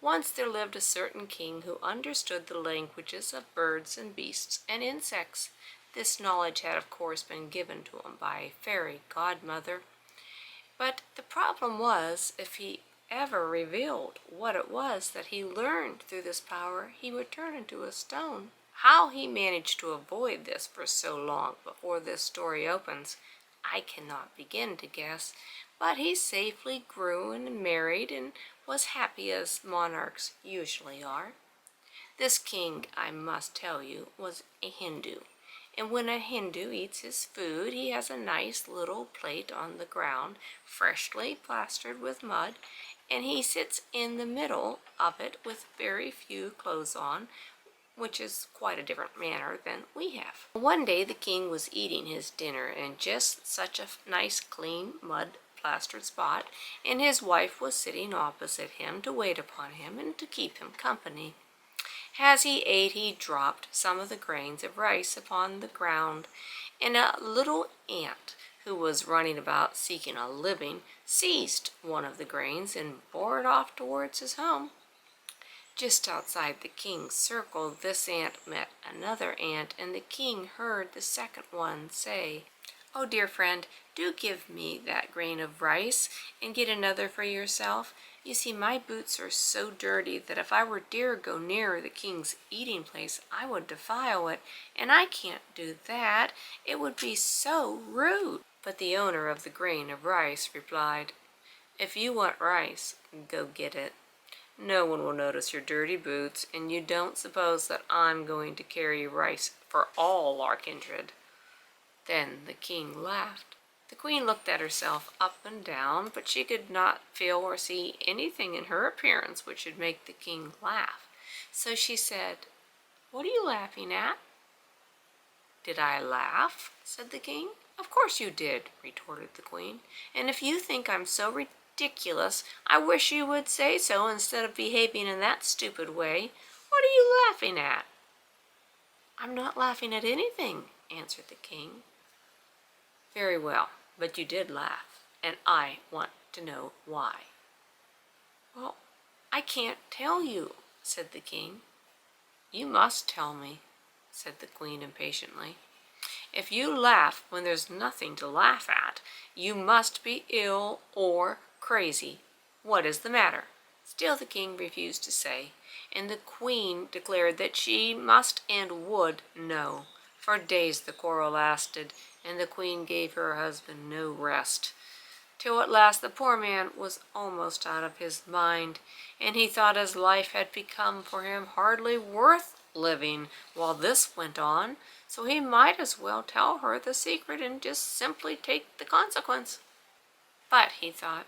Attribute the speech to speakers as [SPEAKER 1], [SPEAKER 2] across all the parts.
[SPEAKER 1] Once there lived a certain king who understood the languages of birds and beasts and insects. This knowledge had, of course, been given to him by a fairy godmother. But the problem was, if he ever revealed what it was that he learned through this power, he would turn into a stone. How he managed to avoid this for so long before this story opens, I cannot begin to guess, but he safely grew and married and was happy as monarchs usually are. This king, I must tell you, was a Hindu, and when a Hindu eats his food, he has a nice little plate on the ground, freshly plastered with mud, and he sits in the middle of it with very few clothes on, which is quite a different manner than we have. One day the king was eating his dinner in just such a nice clean mud plastered spot, and his wife was sitting opposite him to wait upon him and to keep him company. As he ate, he dropped some of the grains of rice upon the ground, and a little ant who was running about seeking a living seized one of the grains and bore it off towards his home. Just outside the king's circle, this ant met another ant, and the king heard the second one say, "Oh, dear friend, do give me that grain of rice and get another for yourself. You see, my boots are so dirty that if I were dare go near the king's eating place, I would defile it, and I can't do that. It would be so rude." But the owner of the grain of rice replied, "If you want rice, go get it. No one will notice your dirty boots, and you don't suppose that I'm going to carry rice for all our kindred." Then the king laughed. The queen looked at herself up and down, but she could not feel or see anything in her appearance which should make the king laugh. So she said, "What are you laughing at?" "Did I laugh?" said the king. "Of course you did," retorted the queen. "And if you think I'm so ridiculous, I wish you would say so instead of behaving in that stupid way. What are you laughing at?" "I'm not laughing at anything," answered the king. "Very well, but you did laugh, and I want to know why." "Well, I can't tell you," said the king. "You must tell me," said the queen impatiently. "If you laugh when there's nothing to laugh at, you must be ill or crazy. What is the matter?" Still the king refused to say, and the queen declared that she must and would know. For days the quarrel lasted, and the queen gave her husband no rest, till at last the poor man was almost out of his mind, and he thought his life had become for him hardly worth living while this went on, so he might as well tell her the secret and just simply take the consequence. But, he thought,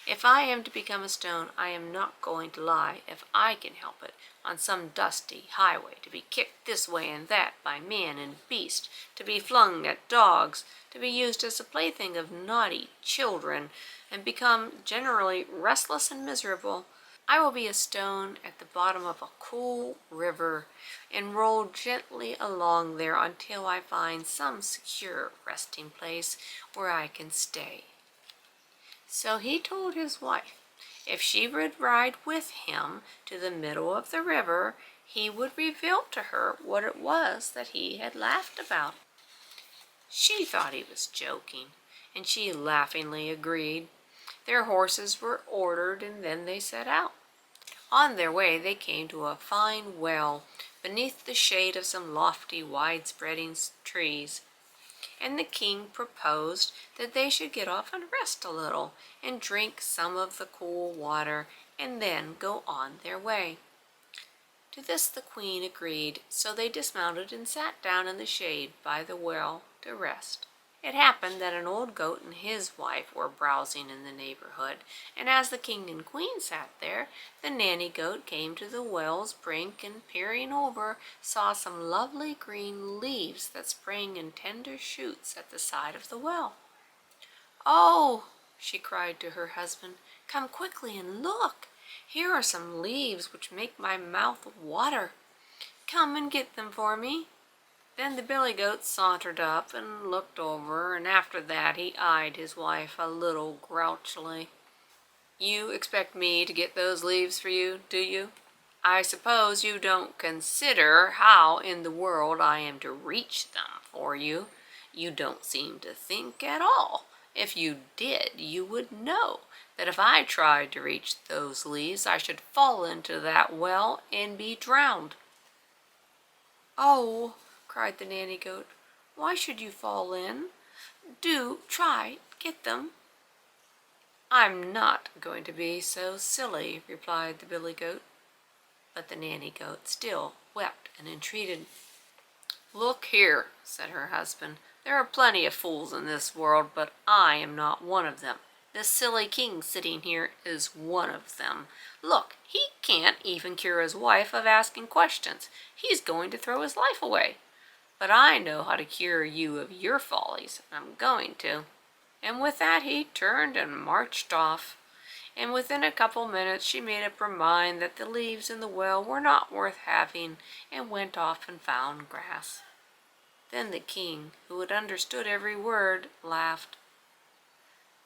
[SPEAKER 1] if I am to become a stone, I am not going to lie, if I can help it, on some dusty highway, to be kicked this way and that by man and beast, to be flung at dogs, to be used as a plaything of naughty children, and become generally restless and miserable. I will be a stone at the bottom of a cool river, and roll gently along there until I find some secure resting place where I can stay. So he told his wife if she would ride with him to the middle of the river, he would reveal to her what it was that he had laughed about. She thought he was joking, and she laughingly agreed. Their horses were ordered, and then they set out. On their way they came to a fine well beneath the shade of some lofty, wide-spreading trees, and the king proposed that they should get off and rest a little, and drink some of the cool water, and then go on their way. To this the queen agreed, so they dismounted and sat down in the shade by the well to rest. It happened that an old goat and his wife were browsing in the neighborhood, and as the king and queen sat there, the nanny goat came to the well's brink, and peering over, saw some lovely green leaves that sprang in tender shoots at the side of the well. "Oh," she cried to her husband, "come quickly and look. Here are some leaves which make my mouth water. Come and get them for me." Then the billy goat sauntered up and looked over, and after that he eyed his wife a little grouchily. You expect me to get those leaves for you, do you? I suppose you don't consider how in the world I am to reach them for you. You don't seem to think at all. If you did, you would know that if I tried to reach those leaves, I should fall into that well and be drowned." "Oh," cried the nanny goat, "why should you fall in? Do try get them." "I'm not going to be so silly," replied the billy goat. But the nanny goat still wept and entreated. "Look here," said her husband, "there are plenty of fools in this world, but I am not one of them. This silly king sitting here is one of them. Look, he can't even cure his wife of asking questions. He's going to throw his life away. But I know how to cure you of your follies, and I'm going to." And with that he turned and marched off. And within a couple minutes she made up her mind that the leaves in the well were not worth having, and went off and found grass. Then the king, who had understood every word, laughed.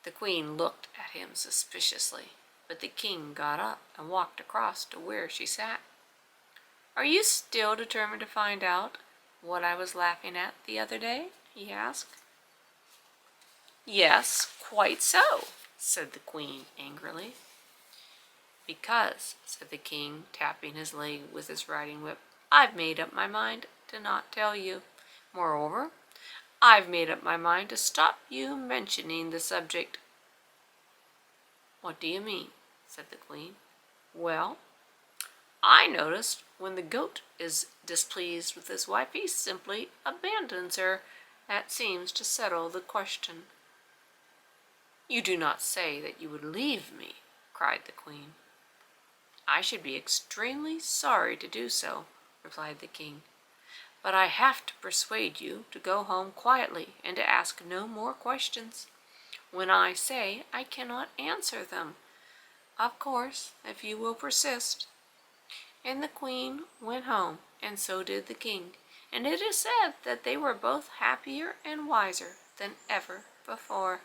[SPEAKER 1] The queen looked at him suspiciously, but the king got up and walked across to where she sat. "Are you still determined to find out what I was laughing at the other day?" he asked. "Yes, quite so," said the queen angrily. "Because," said the king, tapping his leg with his riding whip, "I've made up my mind to not tell you. Moreover, I've made up my mind to stop you mentioning the subject." "What do you mean?" said the queen. "Well, I noticed when the goat is displeased with his wife, he simply abandons her. That seems to settle the question." "You do not say that you would leave me?" cried the queen. "I should be extremely sorry to do so," replied the king, "but I have to persuade you to go home quietly and to ask no more questions. When I say I cannot answer them, of course, if you will persist." And the queen went home, and so did the king, and it is said that they were both happier and wiser than ever before.